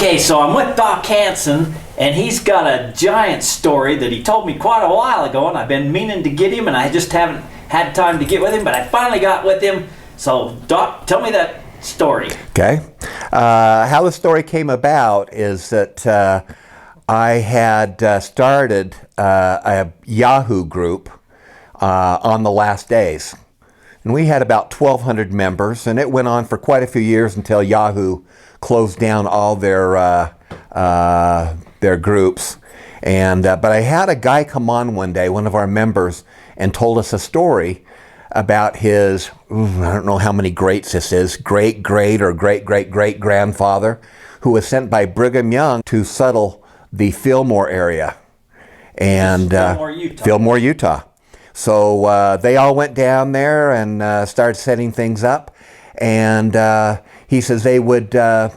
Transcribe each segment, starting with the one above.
Okay, so I'm with Doc Hansen, and he's got a giant story that he told me quite a while ago, and I've been meaning to get him, and I just haven't had time to get with him, but I finally got with him. So, Doc, tell me that story. Okay. How the story came about is that I had started a Yahoo group on the last days. And we had about 1,200 members, and it went on for quite a few years until Yahoo closed down all their groups. And but I had a guy come on one day, one of our members, and told us a story about his, I don't know how many greats this is, great-great or great-great-great-grandfather, who was sent by Brigham Young to settle the Fillmore area. And Fillmore, Utah. So they all went down there and started setting things up. And he says they would go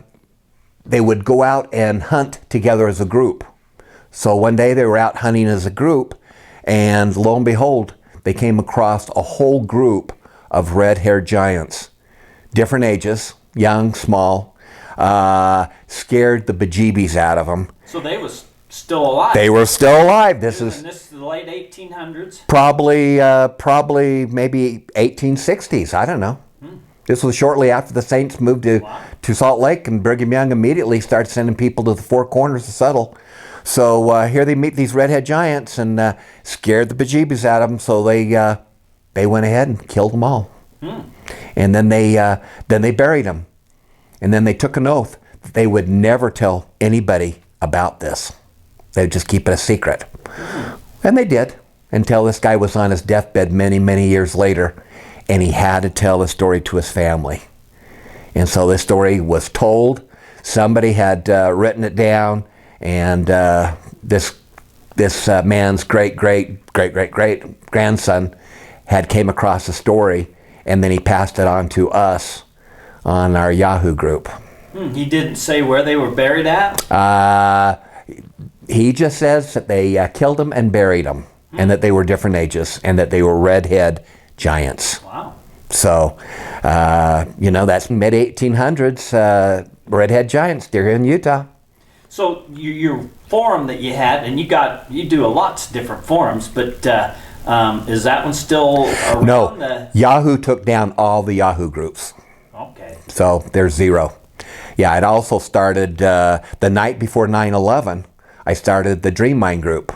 out and hunt together as a group. So one day they were out hunting as a group, and lo and behold, they came across a whole group of red-haired giants, different ages, young, small, scared the bejeebies out of them. So they was still alive. They were still alive. This is the late 1800s? Probably maybe 1860s. I don't know. This was shortly after the Saints moved to Salt Lake, and Brigham Young immediately started sending people to the Four Corners to settle. So here they meet these redhead giants and scared the bejeebies out of them. So they went ahead and killed them all. And then they buried them. And then they took an oath that they would never tell anybody about this. They'd just keep it a secret. And they did, until this guy was on his deathbed many, many years later, and he had to tell the story to his family. And so this story was told. Somebody had written it down, and this man's great-great-great-great-great-grandson had came across the story, and then he passed it on to us on our Yahoo group. He didn't say where they were buried at? He just says that they killed them and buried them, and that they were different ages, and that they were redhead giants. Wow. So, that's mid-1800s, redhead giants, they're in Utah. So your forum that you had, and you do lots of different forums, but is that one still around? No, Yahoo took down all the Yahoo groups. Okay. So there's zero. Yeah, it also started the night before 9/11. I started the Dream Mind group.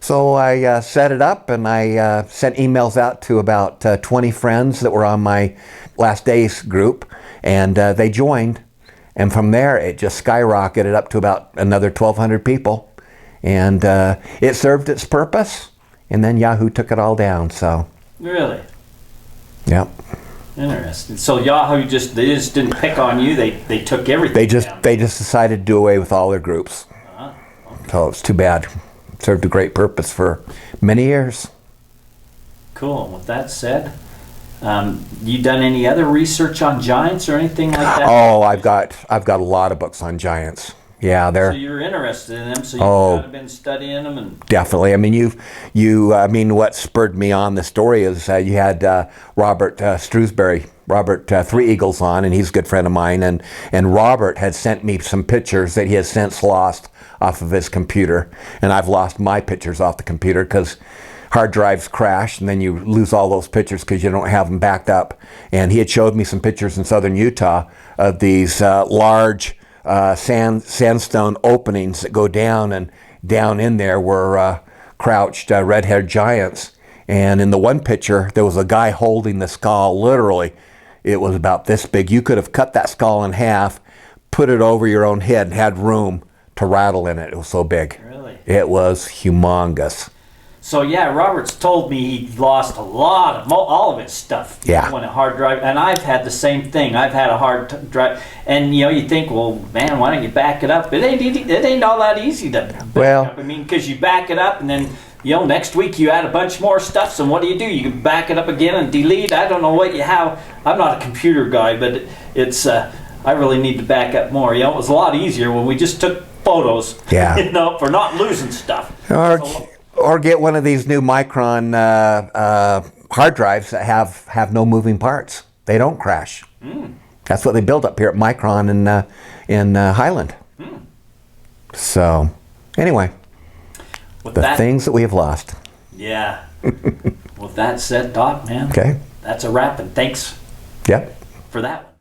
So I set it up, and I sent emails out to about 20 friends that were on my Last Days group, and they joined. And from there, it just skyrocketed up to about another 1,200 people. And it served its purpose, and then Yahoo took it all down. So. Really? Yep. Interesting. So Yahoo they just didn't pick on you. They took everything. They just decided to do away with all their groups. Okay. So it's too bad. It served a great purpose for many years. Cool. With that said, you done any other research on giants or anything like that? Oh, I've got a lot of books on giants. Yeah, so you're interested in them, so you've kind of been studying them, and definitely. I mean, what spurred me on the story is you had Robert Shrewsbury, Robert Three Eagles on, and he's a good friend of mine, and Robert had sent me some pictures that he has since lost off of his computer, and I've lost my pictures off the computer because hard drives crash, and then you lose all those pictures because you don't have them backed up. And he had showed me some pictures in southern Utah of these large sandstone openings that go down, and down in there were crouched red-haired giants. And in the one picture, there was a guy holding the skull. Literally, it was about this big. You could have cut that skull in half, put it over your own head, and had room to rattle in it. It was so big. Really? It was humongous. So yeah, Robert's told me he lost a lot of all of his stuff. Yeah. When a hard drive, and I've had the same thing. I've had a hard drive, and you think, well, man, why don't you back it up? It ain't all that easy to back up. I mean, because you back it up, and then next week you add a bunch more stuff. So what do? You can back it up again and delete. I don't know what you have. I'm not a computer guy, but it's I really need to back up more. It was a lot easier when we just took photos. Yeah. For not losing stuff. Or get one of these new Micron hard drives that have no moving parts. They don't crash. That's what they built up here at Micron in Highland. So, anyway, With the things that we have lost. Yeah. With that said, Doc, man. Okay. That's a wrap, and thanks Yep. for that one.